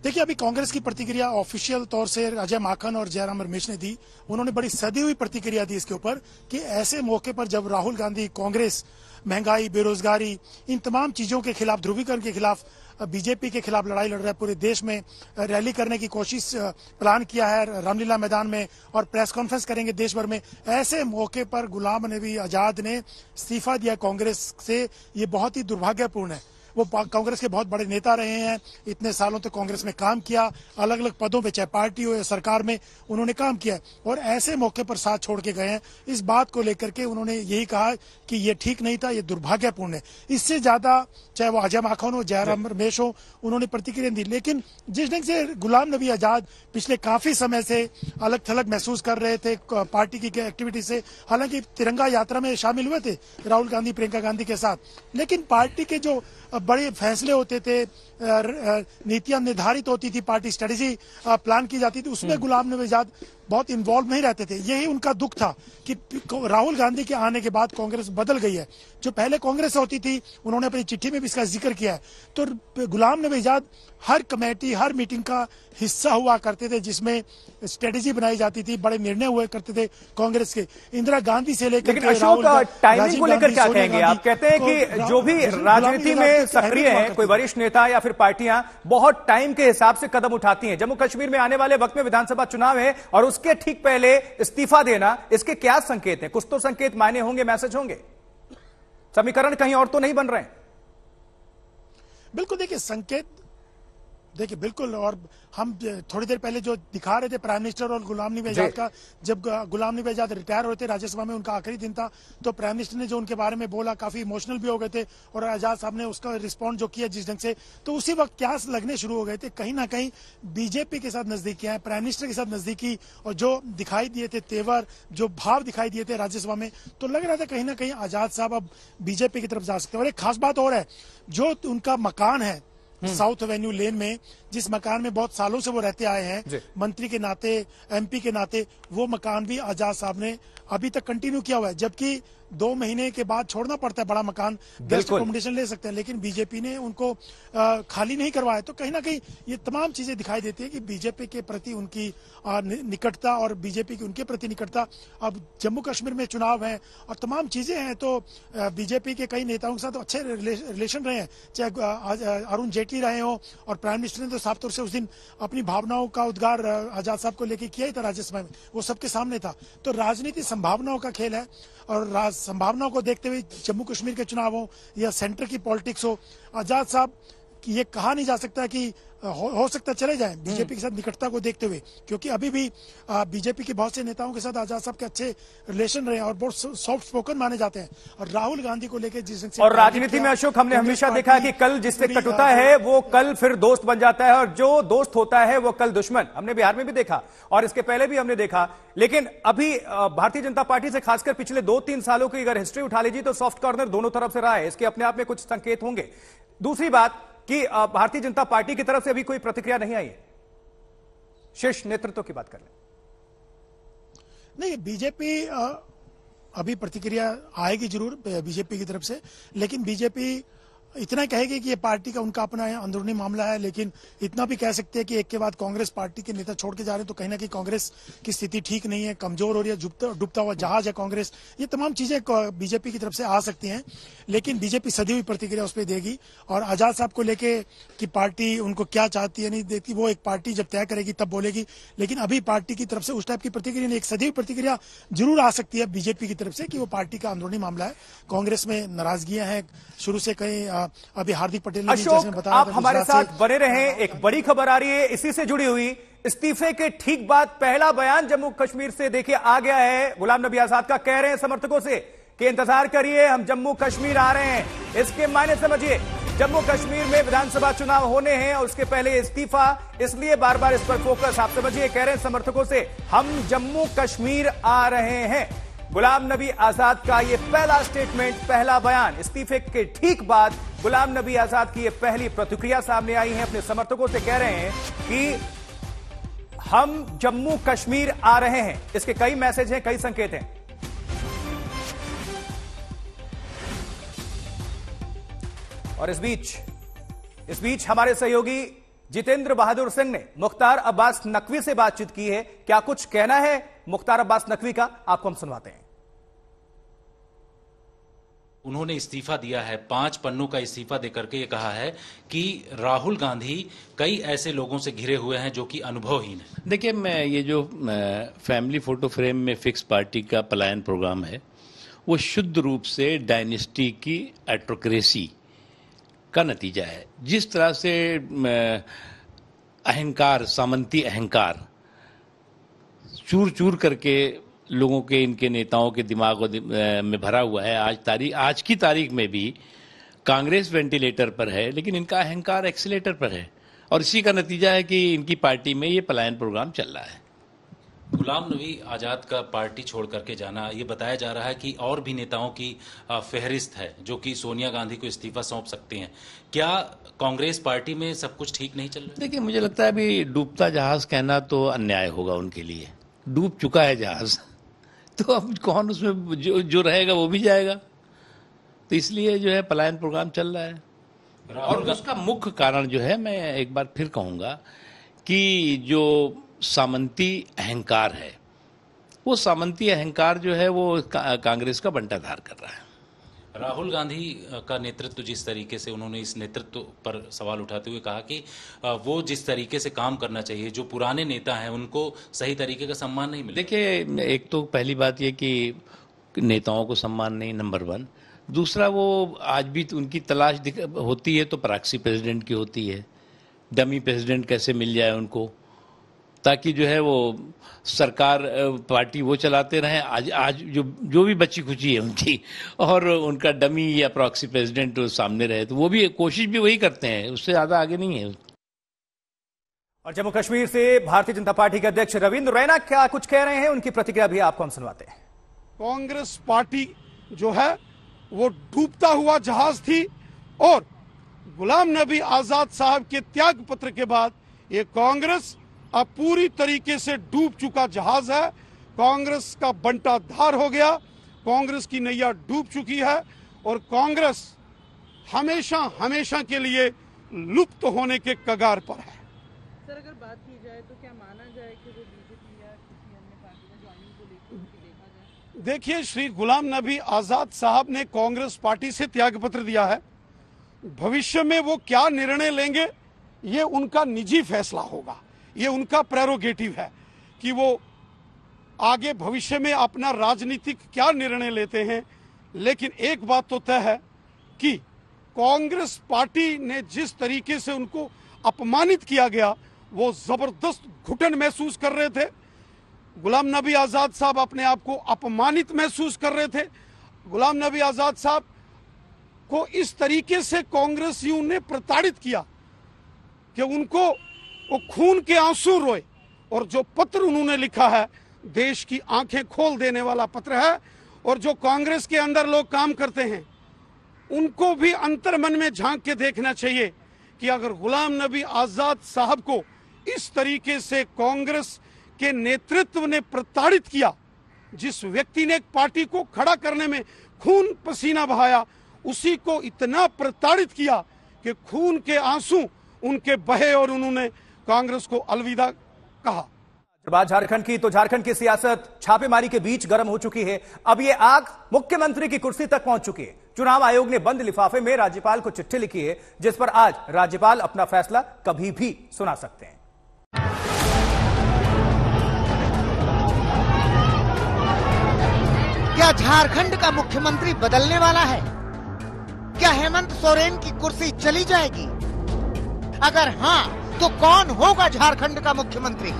देखिए, अभी कांग्रेस की प्रतिक्रिया ऑफिशियल तौर से अजय माकन और जयराम रमेश ने दी। उन्होंने बड़ी सदी हुई प्रतिक्रिया दी इसके ऊपर कि ऐसे मौके पर जब राहुल गांधी कांग्रेस महंगाई, बेरोजगारी, इन तमाम चीजों के खिलाफ, ध्रुवीकरण के खिलाफ, बीजेपी के खिलाफ लड़ाई लड़ रहा है, पूरे देश में रैली करने की कोशिश प्लान किया है रामलीला मैदान में, और प्रेस कॉन्फ्रेंस करेंगे देश भर में। ऐसे मौके पर गुलाम नबी आजाद ने इस्तीफा दिया कांग्रेस से, ये बहुत ही दुर्भाग्यपूर्ण है। वो कांग्रेस के बहुत बड़े नेता रहे हैं, इतने सालों तक कांग्रेस में काम किया, अलग अलग पदों पे, चाहे पार्टी हो या सरकार में उन्होंने काम किया, और ऐसे मौके पर साथ छोड़ के गए हैं। इस बात को लेकर के उन्होंने यही कहा कि ये ठीक नहीं था, ये दुर्भाग्यपूर्ण है। इससे ज्यादा चाहे वो अजय माकन हो, जयराम रमेश हो, उन्होंने प्रतिक्रिया दी। लेकिन जिस ढंग से गुलाम नबी आजाद पिछले काफी समय से अलग थलग महसूस कर रहे थे पार्टी की एक्टिविटी से, हालांकि तिरंगा यात्रा में शामिल हुए थे राहुल गांधी, प्रियंका गांधी के साथ, लेकिन पार्टी के जो बड़े फैसले होते थे, नीतियां निर्धारित होती थी, पार्टी स्ट्रेटेजी प्लान की जाती थी, उसमें गुलाम नबी आजाद बहुत इन्वॉल्व नहीं रहते थे। यही उनका दुख था कि राहुल गांधी के आने के बाद कांग्रेस बदल गई है। जो पहले कांग्रेस होती थी, उन्होंने अपनी चिट्ठी में भी इसका जिक्र किया है। तो गुलाम नबी आजाद हर कमेटी, हर मीटिंग का हिस्सा हुआ करते थे, जिसमें स्ट्रेटेजी बनाई जाती थी, बड़े निर्णय हुए करते थे कांग्रेस के, इंदिरा गांधी से लेकर लेकिन अशोक, टाइमिंग को लेकर क्या कहेंगे आप? कहते हैं कि जो भी राजनीति में सक्रिय है, कोई वरिष्ठ नेता या फिर पार्टियां बहुत टाइम के हिसाब से कदम उठाती हैं। जम्मू कश्मीर में आने वाले वक्त में विधानसभा चुनाव है और उसके ठीक पहले इस्तीफा देना, इसके क्या संकेत हैं? कुछ तो संकेत मायने होंगे, मैसेज होंगे, समीकरण कहीं और तो नहीं बन रहे हैं। बिल्कुल, देखिए संकेत, देखिए बिल्कुल, और हम थोड़ी देर पहले जो दिखा रहे थे प्राइम मिनिस्टर और गुलाम नबी आजाद का, जब गुलाम नबी आजाद रिटायर हुए थे, राज्यसभा में उनका आखिरी दिन था, तो प्राइम मिनिस्टर ने जो उनके बारे में बोला, काफी इमोशनल भी हो गए थे, और आजाद साहब ने उसका रिस्पॉन्ड जो किया जिस ढंग से, तो उसी वक्त क्यास लगने शुरू हो गए थे। कहीं ना कहीं बीजेपी के साथ नजदीकियां हैं, प्राइम मिनिस्टर के साथ नजदीकी, और जो दिखाई दिए थे तेवर, जो भाव दिखाई दिए थे राज्यसभा में, तो लग रहा था कहीं ना कहीं आजाद साहब अब बीजेपी की तरफ जा सकते हैं। और एक खास बात और है, जो उनका मकान है साउथ एवेन्यू लेन में, जिस मकान में बहुत सालों से वो रहते आए हैं मंत्री के नाते, एमपी के नाते, वो मकान भी आजाद साहब ने अभी तक कंटिन्यू किया हुआ है। जबकि 2 महीने के बाद छोड़ना पड़ता है बड़ा मकान, गेस्ट अकोमोडेशन ले सकते हैं, लेकिन बीजेपी ने उनको खाली नहीं करवाया। तो कहीं ना कहीं ये तमाम चीजें दिखाई देती है कि बीजेपी के प्रति उनकी निकटता और बीजेपी की उनके प्रति निकटता। अब जम्मू कश्मीर में चुनाव है और तमाम चीजें हैं, तो बीजेपी के कई नेताओं के साथ अच्छे रिलेशन रहे हैं, चाहे अरुण जेटली रहे हो, और प्राइम मिनिस्टर ने तो साफ तौर से उस दिन अपनी भावनाओं का उद्गार आजाद साहब को लेकर किया ही था राज्यसभा में, वो सबके सामने था। तो राजनीति संभावनाओं का खेल है, और संभावनाओं को देखते हुए जम्मू कश्मीर के चुनाव हो या सेंटर की पॉलिटिक्स हो, आजाद साहब ये कहा नहीं जा सकता कि हो सकता चले जाएं बीजेपी के साथ निकटता को देखते हुए, क्योंकि अभी भी बीजेपी के बहुत से नेताओं के साथ आजाद साहब के अच्छे रिलेशन रहे और बहुत सॉफ्ट स्पोकन माने जाते हैं। और राहुल गांधी को लेकर जिस और राजनीति में अशोक हमने हमेशा देखा कि कल जिससे कटुता है वो कल फिर दोस्त बन जाता है, और जो दोस्त होता है वो कल दुश्मन। हमने बिहार में भी देखा और इसके पहले भी हमने देखा। लेकिन अभी भारतीय जनता पार्टी से खासकर पिछले 2-3 सालों की अगर हिस्ट्री उठा लीजिए तो सॉफ्ट कॉर्नर दोनों तरफ से रहा है, इसके अपने आप में कुछ संकेत होंगे। दूसरी बात कि भारतीय जनता पार्टी की तरफ से अभी कोई प्रतिक्रिया नहीं आई है। शीर्ष नेतृत्व की बात कर लें। नहीं, बीजेपी अभी प्रतिक्रिया आएगी जरूर बीजेपी की तरफ से, लेकिन बीजेपी इतना कहेगी कि ये पार्टी का उनका अपना अंदरूनी मामला है। लेकिन इतना भी कह सकते हैं कि एक के बाद कांग्रेस पार्टी के नेता छोड़ के जा रहे हैं, तो कहीं ना कहीं कांग्रेस की स्थिति ठीक नहीं है, कमजोर हो रही है, डूबता हुआ जहाज है कांग्रेस। ये तमाम चीजें बीजेपी की तरफ से आ सकती हैं, लेकिन बीजेपी सदी हुई प्रतिक्रिया उस पर देगी। और आजाद साहब को लेके कि पार्टी उनको क्या चाहती है नहीं देती, वो एक पार्टी जब तय करेगी तब बोलेगी। लेकिन अभी पार्टी की तरफ से उस टाइप की प्रतिक्रिया नहीं, एक सदी हुई प्रतिक्रिया जरूर आ सकती है बीजेपी की तरफ से कि वो पार्टी का अंदरूनी मामला है। कांग्रेस में नाराजगियां हैं शुरू से, कहीं अभी हार्दिक पटेल ने अशोक बताया, आप हमारे साथ बने रहें। एक बड़ी खबर आ रही है इसी से जुड़ी हुई, इस्तीफे के ठीक बाद पहला बयान जम्मू कश्मीर से देखिए आ गया है गुलाम नबी आजाद का। कह रहे हैं समर्थकों से कि इंतजार करिए, हम जम्मू कश्मीर आ रहे हैं। इसके मायने समझिए, जम्मू कश्मीर में विधानसभा चुनाव होने हैं और उसके पहले इस्तीफा, इसलिए बार बार इस पर फोकस। आप समझिए, कह रहे हैं समर्थकों से हम जम्मू कश्मीर आ रहे हैं। गुलाम नबी आजाद का यह पहला स्टेटमेंट, पहला बयान, इस्तीफे के ठीक बाद गुलाम नबी आजाद की यह पहली प्रतिक्रिया सामने आई है। अपने समर्थकों से कह रहे हैं कि हम जम्मू कश्मीर आ रहे हैं। इसके कई मैसेज हैं, कई संकेत हैं। और इस बीच हमारे सहयोगी जितेंद्र बहादुर सिंह ने मुख्तार अब्बास नकवी से बातचीत की है। क्या कुछ कहना है मुख्तार अब्बास नकवी का, आपको हम सुनवाते हैं। उन्होंने इस्तीफा दिया है, 5 पन्नों का इस्तीफा देकर के ये कहा है कि राहुल गांधी कई ऐसे लोगों से घिरे हुए हैं जो कि अनुभवहीन है। देखिए, मैं ये जो फैमिली फोटो फ्रेम में फिक्स पार्टी का पलायन प्रोग्राम है, वो शुद्ध रूप से डायनेस्टी की एट्रोक्रेसी का नतीजा है। जिस तरह से अहंकार, सामंती अहंकार चूर चूर करके लोगों के, इनके नेताओं के दिमाग में भरा हुआ है। आज की तारीख में भी कांग्रेस वेंटिलेटर पर है, लेकिन इनका अहंकार एक्सीलेटर पर है, और इसी का नतीजा है कि इनकी पार्टी में ये पलायन प्रोग्राम चल रहा है। गुलाम नबी आजाद का पार्टी छोड़ करके जाना, ये बताया जा रहा है कि और भी नेताओं की फहरिस्त है जो कि सोनिया गांधी को इस्तीफा सौंप सकते हैं। क्या कांग्रेस पार्टी में सब कुछ ठीक नहीं चल रहा है? देखिए, मुझे लगता है अभी डूबता जहाज कहना तो अन्याय होगा उनके लिए। डूब चुका है जहाज, तो अब कौन उसमें जो रहेगा वो भी जाएगा। तो इसलिए जो है पलायन प्रोग्राम चल रहा है। और उसका मुख्य कारण जो है, मैं एक बार फिर कहूंगा कि जो सामंती अहंकार है, वो सामंती अहंकार जो है वो कांग्रेस का बंटाधार कर रहा है। राहुल गांधी का नेतृत्व, जिस तरीके से उन्होंने इस नेतृत्व पर सवाल उठाते हुए कहा कि वो जिस तरीके से काम करना चाहिए, जो पुराने नेता हैं उनको सही तरीके का सम्मान नहीं मिला। देखिए, एक तो पहली बात ये कि नेताओं को सम्मान नहीं, नंबर 1। दूसरा, वो आज भी उनकी तलाश होती है तो प्रॉक्सी प्रेसिडेंट की होती है। डमी प्रेसिडेंट कैसे मिल जाए उनको, ताकि जो है वो सरकार, पार्टी वो चलाते रहें। आज जो भी बची खुची है उनकी, और उनका डमी या प्रॉक्सी प्रेसिडेंट सामने रहे, तो वो भी कोशिश भी वही करते हैं, उससे ज्यादा आगे नहीं है। और जम्मू कश्मीर से भारतीय जनता पार्टी के अध्यक्ष रविंद्र रैना क्या कुछ कह रहे हैं, उनकी प्रतिक्रिया भी आपको हम सुनवाते हैं। कांग्रेस पार्टी जो है वो डूबता हुआ जहाज थी, और गुलाम नबी आजाद साहब के त्याग पत्र के बाद ये कांग्रेस अब पूरी तरीके से डूब चुका जहाज है। कांग्रेस का बंटाधार हो गया। कांग्रेस की नैया डूब चुकी है और कांग्रेस हमेशा हमेशा के लिए लुप्त होने के कगार पर है। सर, अगर बात की जाए तो क्या माना जाए कि वो बीजेपी या किसी अन्य पार्टी में ज्वाइनिंग को लेकर देखा जाए? देखिए, श्री गुलाम नबी आजाद साहब ने कांग्रेस पार्टी से त्यागपत्र दिया है। भविष्य में वो क्या निर्णय लेंगे ये उनका निजी फैसला होगा, ये उनका प्रेरोगेटिव है कि वो आगे भविष्य में अपना राजनीतिक क्या निर्णय लेते हैं। लेकिन एक बात तो तय है कि कांग्रेस पार्टी ने जिस तरीके से उनको अपमानित किया गया, वो जबरदस्त घुटन महसूस कर रहे थे। गुलाम नबी आजाद साहब अपने आप को अपमानित महसूस कर रहे थे। गुलाम नबी आजाद साहब को इस तरीके से कांग्रेसियों ने प्रताड़ित किया कि उनको वो खून के आंसू रोए। और जो पत्र उन्होंने लिखा है, देश की आंखें खोल देने वाला पत्र है। और जो कांग्रेस के अंदर लोग काम करते हैं, उनको भी अंतर्मन में झांक के देखना चाहिए कि अगर गुलाम नबी आजाद साहब को इस तरीके से कांग्रेस के नेतृत्व ने प्रताड़ित किया, जिस व्यक्ति ने एक पार्टी को खड़ा करने में खून पसीना बहाया, उसी को इतना प्रताड़ित किया कि खून के आंसू उनके बहे और उन्होंने कांग्रेस को अलविदा कहा। बात झारखंड की, तो झारखंड की सियासत छापेमारी के बीच गर्म हो चुकी है। अब ये आग मुख्यमंत्री की कुर्सी तक पहुंच चुकी है। चुनाव आयोग ने बंद लिफाफे में राज्यपाल को चिट्ठी लिखी है, जिस पर आज राज्यपाल अपना फैसला कभी भी सुना सकते हैं। क्या झारखंड का मुख्यमंत्री बदलने वाला है? क्या हेमंत सोरेन की कुर्सी चली जाएगी? अगर हां, तो कौन होगा झारखंड का मुख्यमंत्री?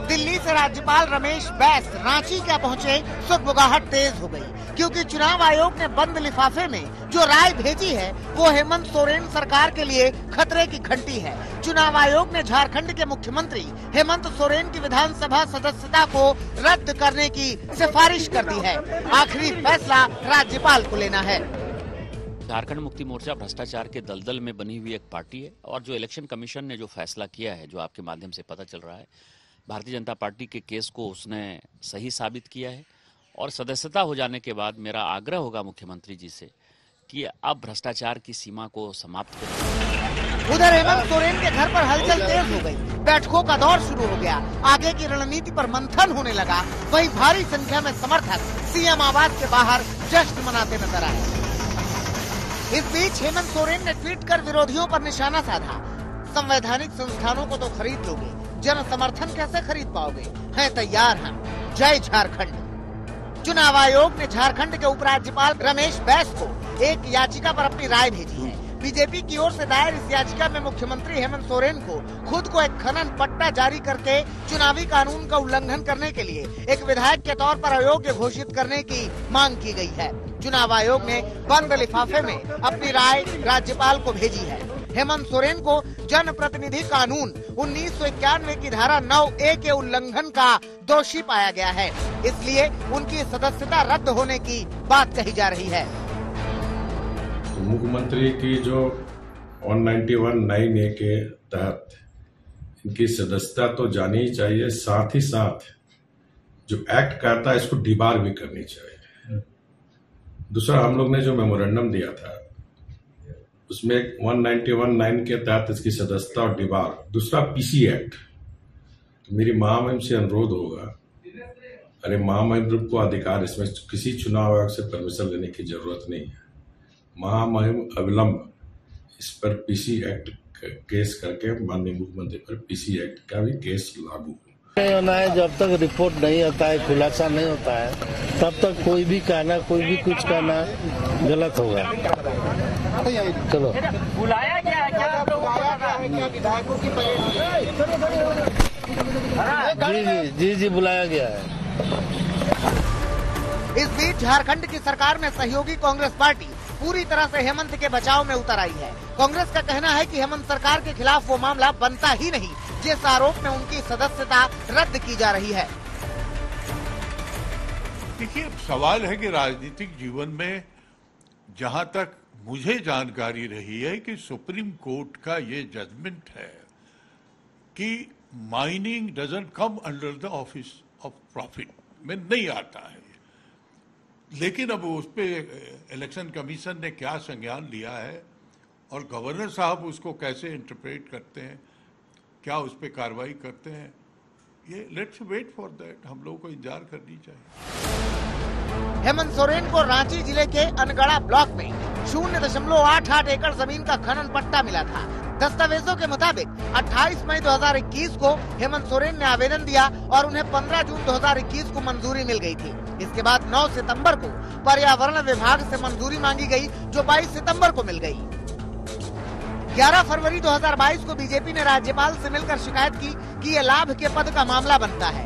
दिल्ली से राज्यपाल रमेश बैस रांची क्या पहुंचे, सुगबुगाहट तेज हो गई, क्योंकि चुनाव आयोग ने बंद लिफाफे में जो राय भेजी है वो हेमंत सोरेन सरकार के लिए खतरे की घंटी है। चुनाव आयोग ने झारखंड के मुख्यमंत्री हेमंत सोरेन की विधानसभा सदस्यता को रद्द करने की सिफारिश कर दी है। आखिरी फैसला राज्यपाल को लेना है। झारखंड मुक्ति मोर्चा भ्रष्टाचार के दलदल में बनी हुई एक पार्टी है और जो इलेक्शन कमीशन ने जो फैसला किया है, जो आपके माध्यम से पता चल रहा है, भारतीय जनता पार्टी के केस को उसने सही साबित किया है। और सदस्यता हो जाने के बाद मेरा आग्रह होगा मुख्यमंत्री जी से कि अब भ्रष्टाचार की सीमा को समाप्त करें। उधर हेमंत सोरेन के घर पर हलचल तेज हो गई, बैठकों का दौर शुरू हो गया, आगे की रणनीति पर मंथन होने लगा। वहीं भारी संख्या में समर्थक सीएम आवास के बाहर जश्न मनाते नजर आए। इस बीच हेमंत सोरेन ने ट्वीट कर विरोधियों पर निशाना साधा। संवैधानिक संस्थानों को तो खरीद लोगे, जन समर्थन कैसे खरीद पाओगे? हैं तैयार हम। जय झारखंड। चुनाव आयोग ने झारखंड के उपराज्यपाल रमेश बैस को एक याचिका पर अपनी राय भेजी है। बीजेपी की ओर से दायर इस याचिका में मुख्यमंत्री हेमंत सोरेन को खुद को एक खनन पट्टा जारी करके चुनावी कानून का उल्लंघन करने के लिए एक विधायक के तौर पर अयोग्य घोषित करने की मांग की गई है। चुनाव आयोग ने बंद लिफाफे में अपनी राय राज्यपाल को भेजी है। हेमंत सोरेन को जनप्रतिनिधि कानून 1991 की धारा 9A के उल्लंघन का दोषी पाया गया है, इसलिए उनकी सदस्यता रद्द होने की बात कही जा रही है। मुख्यमंत्री की जो 191(9)A के तहत इनकी सदस्यता तो जानी ही चाहिए, साथ ही साथ जो एक्ट करता है इसको डिबार भी करनी चाहिए। दूसरा, हम लोग ने जो मेमोरेंडम दिया था उसमें 191(9) के तहत इसकी सदस्यता और डिबार। दूसरा, पीसी एक्ट। तो मेरी महामहिम से अनुरोध होगा, अरे महामहिम ग्रुप को अधिकार, इसमें किसी चुनाव आयोग से परमिशन लेने की जरूरत नहीं है। महामहिम अविलंब इस पर पीसी एक्ट केस करके माननीय मुख्यमंत्री पर पीसी एक्ट का भी केस लागू नहीं होना है। जब तक रिपोर्ट नहीं आता है, खुलासा नहीं होता है, तब तक कोई भी कहना, कोई भी कुछ कहना गलत होगा। चलो, बुलाया गया है क्या? विधायकों की जी बुलाया गया है। इस बीच झारखंड की सरकार में सहयोगी कांग्रेस पार्टी पूरी तरह से हेमंत के बचाव में उतर आई है। कांग्रेस का कहना है कि हेमंत सरकार के खिलाफ वो मामला बनता ही नहीं, जिस आरोप में उनकी सदस्यता रद्द की जा रही है। देखिए, सवाल है कि राजनीतिक जीवन में जहां तक मुझे जानकारी रही है कि सुप्रीम कोर्ट का ये जजमेंट है कि mining doesn't come under the office of profit में नहीं आता है। लेकिन अब उस पे इलेक्शन कमीशन ने क्या संज्ञान लिया है और गवर्नर साहब उसको कैसे इंटरप्रेट करते हैं, क्या उस पे कार्रवाई करते हैं, ये लेट्स वेट फॉर दैट, हम लोगों को इंतजार करनी चाहिए। हेमंत सोरेन को रांची जिले के अनगढ़ा ब्लॉक में 0.88 एकड़ जमीन का खनन पट्टा मिला था। दस्तावेजों के मुताबिक 28 मई 2021 को हेमंत सोरेन ने आवेदन दिया और उन्हें 15 जून 2021 को मंजूरी मिल गई थी। इसके बाद 9 सितंबर को पर्यावरण विभाग से मंजूरी मांगी गई, जो 22 सितंबर को मिल गई। 11 फरवरी 2022 को बीजेपी ने राज्यपाल से मिलकर शिकायत की कि ये लाभ के पद का मामला बनता है।